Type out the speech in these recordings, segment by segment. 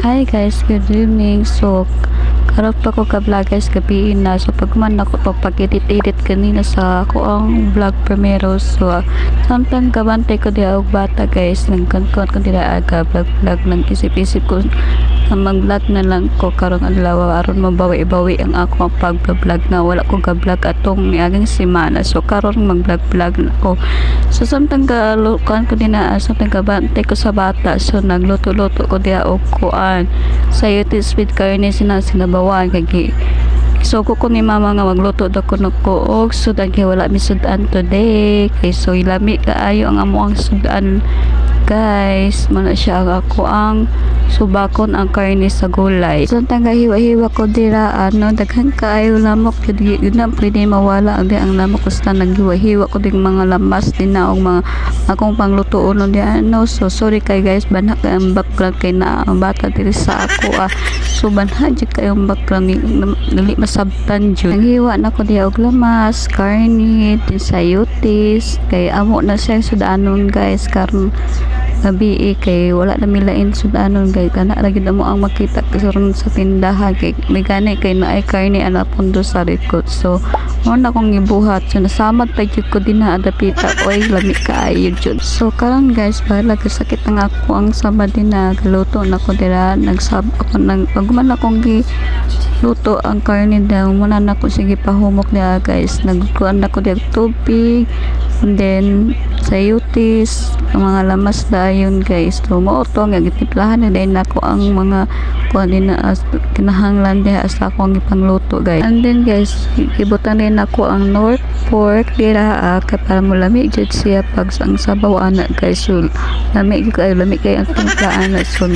Hi guys, good evening. So, karon pa ko ka-vlog guys, gabi na. So, pag man ako pag-edit kanina sa ako ang vlog primero. So, samtang kabantay ko diya og bata guys, nagkankon ko diya aga vlog nang isip-isip ko mag-vlog na lang ko karong adlaw aron mabawi-bawi ang ako pag-vlog na wala ko ka-vlog atong niagang semana. So, karon mag-vlog na ko. So, samtang kan ko din na samtang kabantay ko sa bata. So, nagluto-luto ko diya og kuan sayotes with karne sinabawan kay so ko ni mama nga magluto daw ko og sudan kay wala mi sudan today kay so ilami kaayo ang amo ang sudan guys mana siya ako ang subakon ang karne sa gulay so tanga hiwa-hiwa ko dira daghan kaayo lamok yun na pwede mawala ang lamok basta naghiwa-hiwa ko ding mga lamas din na og mga akong pangluto uno di so sorry kay guys banha kay ang background kay na ang bata diri sa ako so banha jud kay ang background dili masabtan jud ang hiwa na ko diya og lamas karne sayotes kay amo na siya sudanon guys karon gabi kay wala na milain sudanon kay kana ra gyud mo ang makita karon sa tindahan kay may gani kay naay karne ana pundo sa record so mo na kong gibuhat so nasamad pa jud ko din na adapita oy lami kaayo jud so karon guys bahala kasakit ang ako ang sabad din na galuto na ko dira nagsab ako nang pagman akong luto ang karne daw muna na ko sige pahumok niya guys nagkuan na ko diag tubig and then sayotes ang mga lamas dayon guys so mo to nga gitiplahan na din ako ang mga kuan din na kinahanglan diha sa akong ipangluto guys and then guys ibutan din ako ang North Fork dira kay para mo lami jud siya pag ang sabaw ana guys so lami kay ang timplaan na so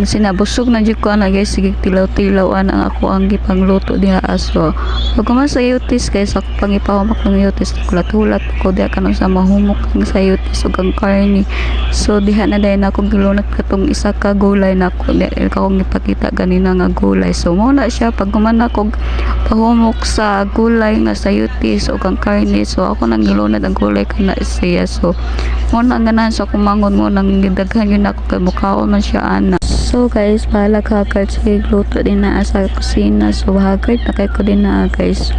sinabusog na jud ko ana guys sige tilaw-tilaw ang ako ang gipangluto diha so pag man sayotes guys ako pangipahumak ng sayotes kulat-hulat ko diha kanang sa mahumok ang sayotes ug ang karne so diha na dayon ako gilunat katong isa ka gulay na ako akong ipakita ganina nga gulay so mo na siya pag man ako pahumok sa gulay nga sayotes ug ang karne so ako nang gilunat ang gulay kana siya so mo na ganan sa kumangon mo nang gidaghan yun ako kay mukhaon man siya ana so guys bahala ka sige luto din na sa kusina so hagard na kay ko din na guys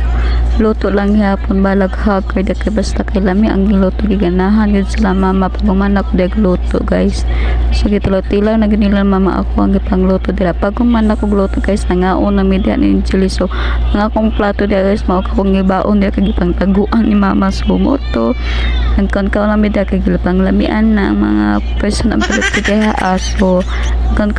luto lang hapon balag hagard kay basta kay lami ang luto giganahan yun sila mama pag man ako dag luto guys so gitilo-tilo na ganilang mama ako ang gipangluto dira pag man ako luto guys nangaon na media ni chili so ang akong plato dira guys mao akong gibaon dira kay gipang taguan ni mama so moto ang kon na media kay gipang lamian na mga person ang pagtigaha so kon